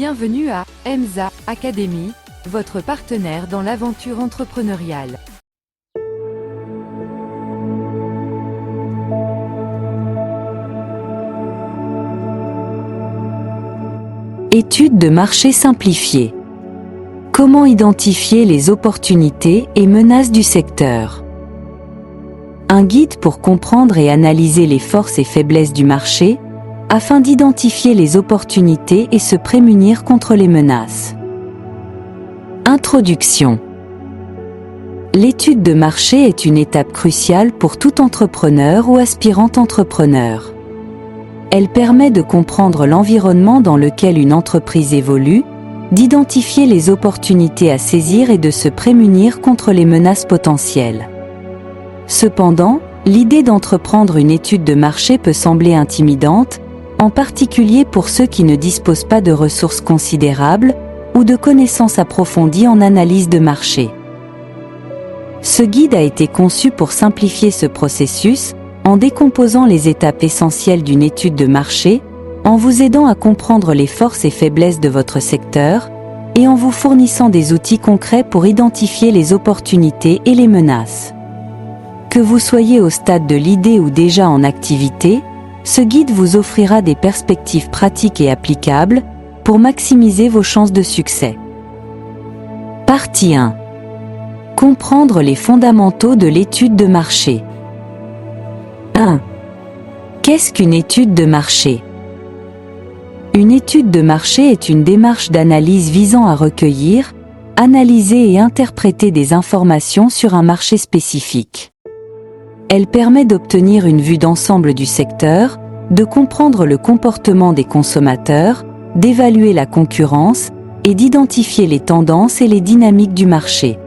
Bienvenue à EMSA Academy, votre partenaire dans l'aventure entrepreneuriale. Étude de marché simplifiée. Comment identifier les opportunités et menaces du secteur? Un guide pour comprendre et analyser les forces et faiblesses du marché, afin d'identifier les opportunités et se prémunir contre les menaces. Introduction. L'étude de marché est une étape cruciale pour tout entrepreneur ou aspirant entrepreneur. Elle permet de comprendre l'environnement dans lequel une entreprise évolue, d'identifier les opportunités à saisir et de se prémunir contre les menaces potentielles. Cependant, l'idée d'entreprendre une étude de marché peut sembler intimidante, en particulier pour ceux qui ne disposent pas de ressources considérables ou de connaissances approfondies en analyse de marché. Ce guide a été conçu pour simplifier ce processus, en décomposant les étapes essentielles d'une étude de marché, en vous aidant à comprendre les forces et faiblesses de votre secteur, et en vous fournissant des outils concrets pour identifier les opportunités et les menaces. Que vous soyez au stade de l'idée ou déjà en activité, ce guide vous offrira des perspectives pratiques et applicables pour maximiser vos chances de succès. Partie 1. Comprendre les fondamentaux de l'étude de marché. 1. Qu'est-ce qu'une étude de marché? Une étude de marché est une démarche d'analyse visant à recueillir, analyser et interpréter des informations sur un marché spécifique. Elle permet d'obtenir une vue d'ensemble du secteur, de comprendre le comportement des consommateurs, d'évaluer la concurrence et d'identifier les tendances et les dynamiques du marché.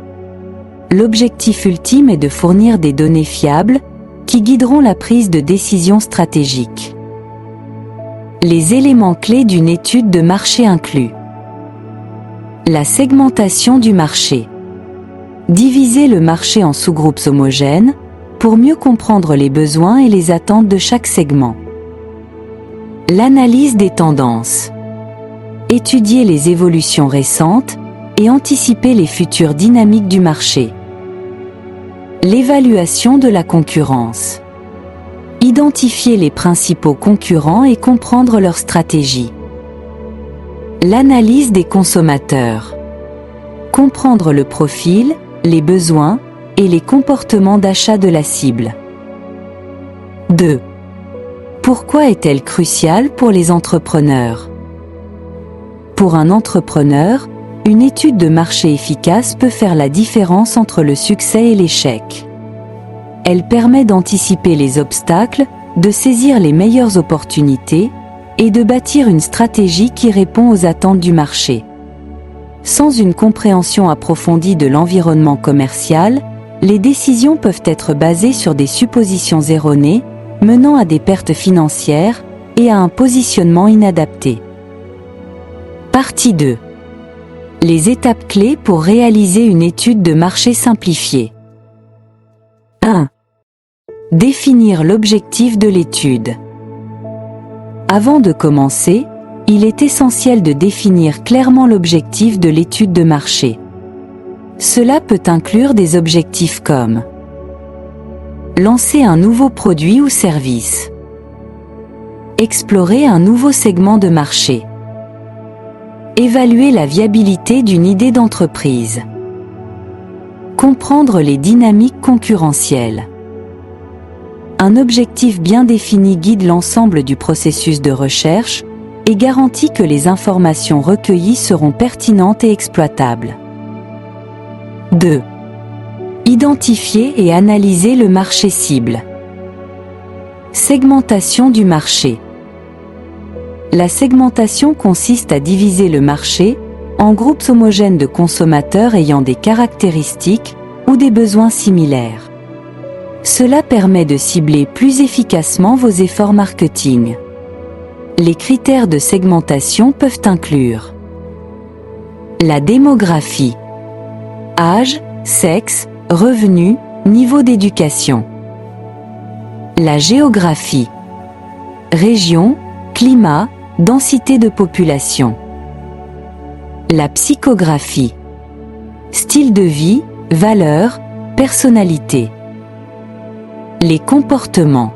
L'objectif ultime est de fournir des données fiables qui guideront la prise de décisions stratégiques. Les éléments clés d'une étude de marché incluent la segmentation du marché. Diviser le marché en sous-groupes homogènes pour mieux comprendre les besoins et les attentes de chaque segment. L'analyse des tendances. Étudier les évolutions récentes et anticiper les futures dynamiques du marché. L'évaluation de la concurrence. Identifier les principaux concurrents et comprendre leur stratégie. L'analyse des consommateurs. Comprendre le profil, les besoins et les comportements d'achat de la cible. 2. Pourquoi est-elle cruciale pour les entrepreneurs? Pour un entrepreneur, une étude de marché efficace peut faire la différence entre le succès et l'échec. Elle permet d'anticiper les obstacles, de saisir les meilleures opportunités et de bâtir une stratégie qui répond aux attentes du marché. Sans une compréhension approfondie de l'environnement commercial, les décisions peuvent être basées sur des suppositions erronées, menant à des pertes financières et à un positionnement inadapté. Partie 2. Les étapes clés pour réaliser une étude de marché simplifiée. 1. Définir l'objectif de l'étude. Avant de commencer, il est essentiel de définir clairement l'objectif de l'étude de marché. Cela peut inclure des objectifs comme lancer un nouveau produit ou service, explorer un nouveau segment de marché, évaluer la viabilité d'une idée d'entreprise, comprendre les dynamiques concurrentielles. Un objectif bien défini guide l'ensemble du processus de recherche et garantit que les informations recueillies seront pertinentes et exploitables. 2. Identifier et analyser le marché cible. Segmentation du marché. La segmentation consiste à diviser le marché en groupes homogènes de consommateurs ayant des caractéristiques ou des besoins similaires. Cela permet de cibler plus efficacement vos efforts marketing. Les critères de segmentation peuvent inclure la démographie, âge, sexe, revenus, niveau d'éducation. La géographie, région, climat, densité de population. La psychographie. Style de vie, valeurs, personnalité. Les comportements.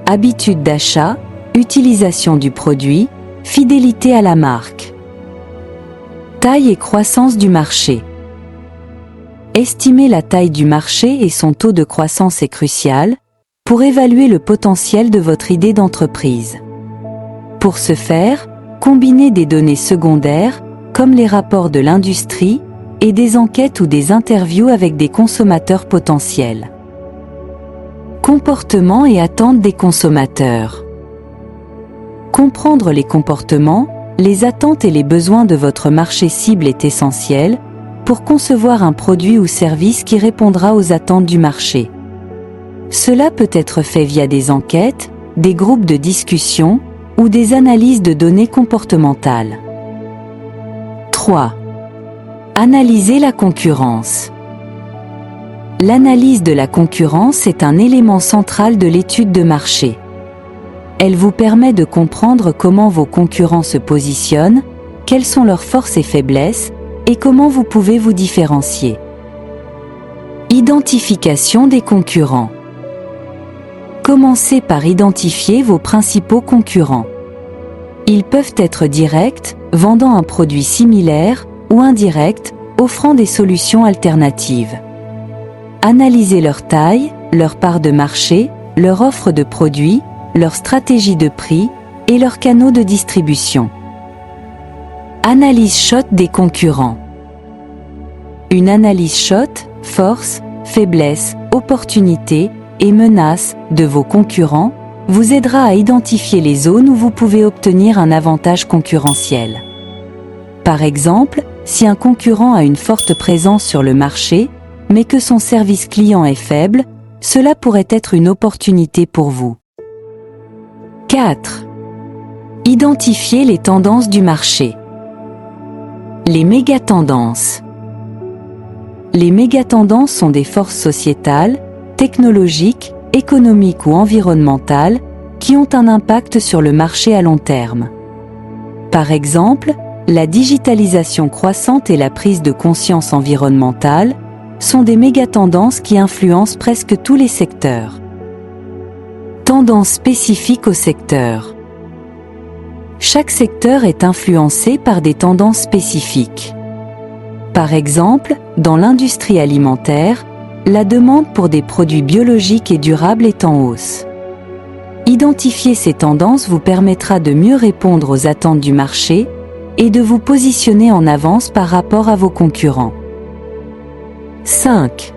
Habitudes d'achat, utilisation du produit, fidélité à la marque. Taille et croissance du marché. Estimer la taille du marché et son taux de croissance est crucial pour évaluer le potentiel de votre idée d'entreprise. Pour ce faire, combinez des données secondaires, comme les rapports de l'industrie, et des enquêtes ou des interviews avec des consommateurs potentiels. Comportements et attentes des consommateurs. Comprendre les comportements, les attentes et les besoins de votre marché cible est essentiel pour concevoir un produit ou service qui répondra aux attentes du marché. Cela peut être fait via des enquêtes, des groupes de discussion ou des analyses de données comportementales. 3. Analyser la concurrence. L'analyse de la concurrence est un élément central de l'étude de marché. Elle vous permet de comprendre comment vos concurrents se positionnent, quelles sont leurs forces et faiblesses, et comment vous pouvez vous différencier. Identification des concurrents. Commencez par identifier vos principaux concurrents. Ils peuvent être directs, vendant un produit similaire, ou indirects, offrant des solutions alternatives. Analysez leur taille, leur part de marché, leur offre de produits, leur stratégie de prix et leurs canaux de distribution. Analyse SWOT des concurrents. Une analyse SWOT, force, faiblesse, opportunité et menaces de vos concurrents, vous aidera à identifier les zones où vous pouvez obtenir un avantage concurrentiel. Par exemple, si un concurrent a une forte présence sur le marché, mais que son service client est faible, cela pourrait être une opportunité pour vous. 4. Identifier les tendances du marché. Les méga-tendances. Les méga-tendances sont des forces sociétales, technologiques, économiques ou environnementales qui ont un impact sur le marché à long terme. Par exemple, la digitalisation croissante et la prise de conscience environnementale sont des méga-tendances qui influencent presque tous les secteurs. Tendances spécifiques au secteur. Chaque secteur est influencé par des tendances spécifiques. Par exemple, dans l'industrie alimentaire, la demande pour des produits biologiques et durables est en hausse. Identifier ces tendances vous permettra de mieux répondre aux attentes du marché et de vous positionner en avance par rapport à vos concurrents. 5.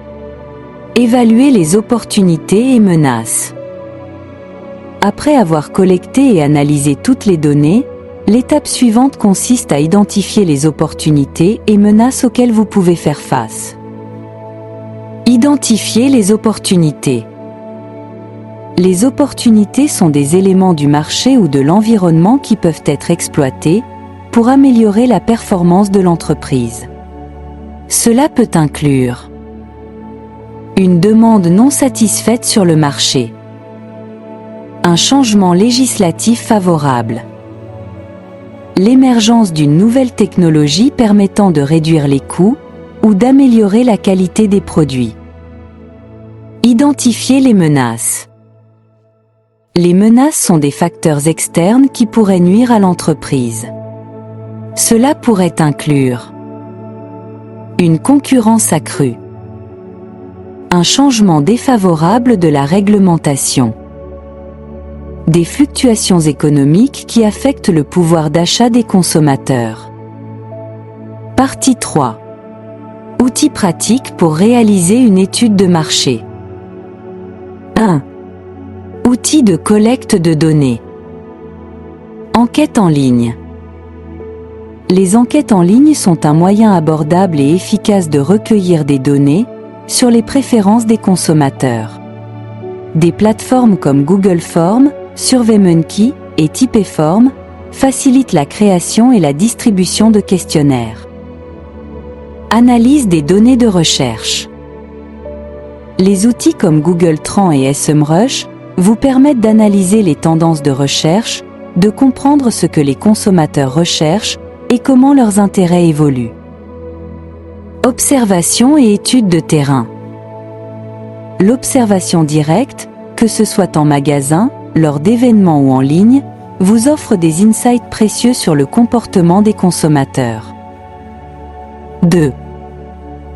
Évaluer les opportunités et menaces. Après avoir collecté et analysé toutes les données, l'étape suivante consiste à identifier les opportunités et menaces auxquelles vous pouvez faire face. Identifier les opportunités. Les opportunités sont des éléments du marché ou de l'environnement qui peuvent être exploités pour améliorer la performance de l'entreprise. Cela peut inclure une demande non satisfaite sur le marché, un changement législatif favorable, l'émergence d'une nouvelle technologie permettant de réduire les coûts ou d'améliorer la qualité des produits. Identifier les menaces. Les menaces sont des facteurs externes qui pourraient nuire à l'entreprise. Cela pourrait inclure une concurrence accrue, un changement défavorable de la réglementation, des fluctuations économiques qui affectent le pouvoir d'achat des consommateurs. Partie 3. Outils pratiques pour réaliser une étude de marché. 1. Outils de collecte de données. Enquête en ligne. Les enquêtes en ligne sont un moyen abordable et efficace de recueillir des données sur les préférences des consommateurs. Des plateformes comme Google Forms, SurveyMonkey et Typeform facilitent la création et la distribution de questionnaires. Analyse des données de recherche. Les outils comme Google Trends et SEMrush vous permettent d'analyser les tendances de recherche, de comprendre ce que les consommateurs recherchent et comment leurs intérêts évoluent. Observation et études de terrain. L'observation directe, que ce soit en magasin, lors d'événements ou en ligne, vous offre des insights précieux sur le comportement des consommateurs. 2.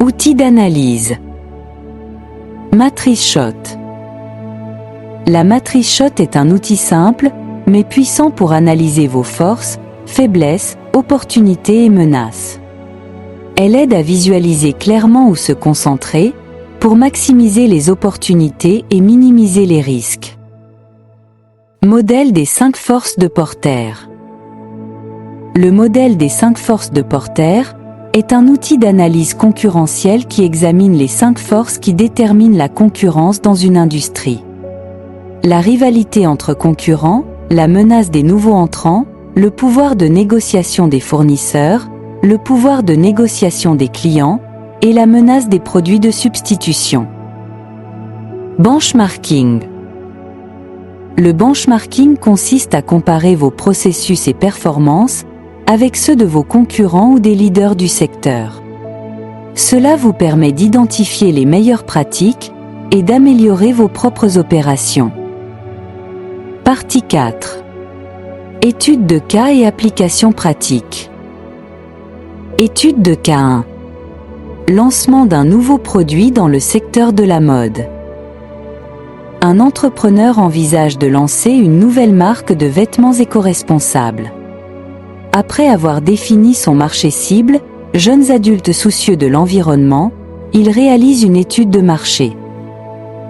Outils d'analyse. Matrice SWOT. La matrice SWOT est un outil simple, mais puissant pour analyser vos forces, faiblesses, opportunités et menaces. Elle aide à visualiser clairement où se concentrer, pour maximiser les opportunités et minimiser les risques. Modèle des 5 forces de Porter. Le modèle des 5 forces de Porter est un outil d'analyse concurrentielle qui examine les 5 forces qui déterminent la concurrence dans une industrie. La rivalité entre concurrents, la menace des nouveaux entrants, le pouvoir de négociation des fournisseurs, le pouvoir de négociation des clients et la menace des produits de substitution. Benchmarking. Le benchmarking consiste à comparer vos processus et performances avec ceux de vos concurrents ou des leaders du secteur. Cela vous permet d'identifier les meilleures pratiques et d'améliorer vos propres opérations. Partie 4. Étude de cas et applications pratiques. Étude de cas 1. Lancement d'un nouveau produit dans le secteur de la mode. Un entrepreneur envisage de lancer une nouvelle marque de vêtements éco-responsables. Après avoir défini son marché cible, jeunes adultes soucieux de l'environnement, il réalise une étude de marché.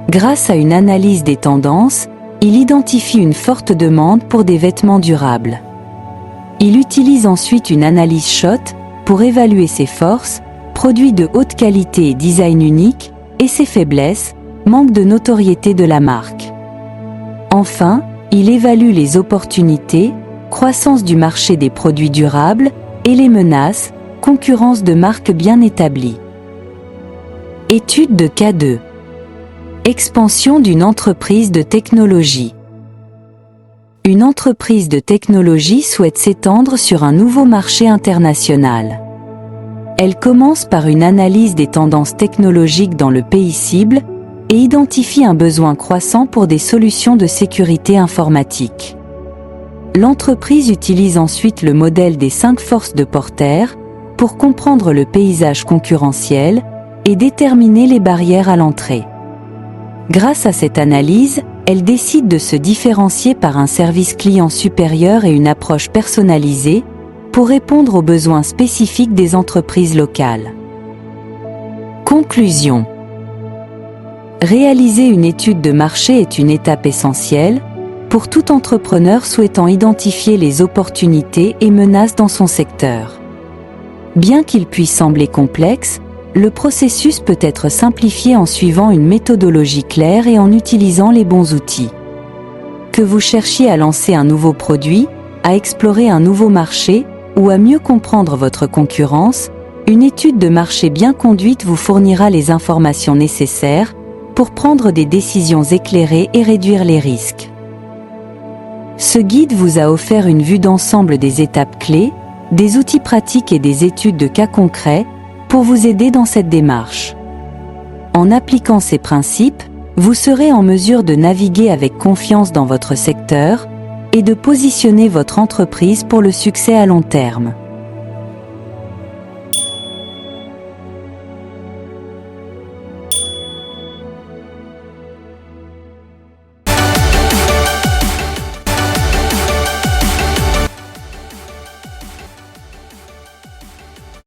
Grâce à une analyse des tendances, il identifie une forte demande pour des vêtements durables. Il utilise ensuite une analyse SWOT pour évaluer ses forces, produits de haute qualité et design unique, et ses faiblesses, manque de notoriété de la marque. Enfin, il évalue les opportunités, croissance du marché des produits durables, et les menaces, concurrence de marques bien établies. Étude de cas 2. Expansion d'une entreprise de technologie. Une entreprise de technologie souhaite s'étendre sur un nouveau marché international. Elle commence par une analyse des tendances technologiques dans le pays cible et identifie un besoin croissant pour des solutions de sécurité informatique. L'entreprise utilise ensuite le modèle des 5 forces de Porter pour comprendre le paysage concurrentiel et déterminer les barrières à l'entrée. Grâce à cette analyse, elle décide de se différencier par un service client supérieur et une approche personnalisée pour répondre aux besoins spécifiques des entreprises locales. Conclusion. Réaliser une étude de marché est une étape essentielle pour tout entrepreneur souhaitant identifier les opportunités et menaces dans son secteur. Bien qu'il puisse sembler complexe, le processus peut être simplifié en suivant une méthodologie claire et en utilisant les bons outils. Que vous cherchiez à lancer un nouveau produit, à explorer un nouveau marché ou à mieux comprendre votre concurrence, une étude de marché bien conduite vous fournira les informations nécessaires pour prendre des décisions éclairées et réduire les risques. Ce guide vous a offert une vue d'ensemble des étapes clés, des outils pratiques et des études de cas concrets pour vous aider dans cette démarche. En appliquant ces principes, vous serez en mesure de naviguer avec confiance dans votre secteur et de positionner votre entreprise pour le succès à long terme.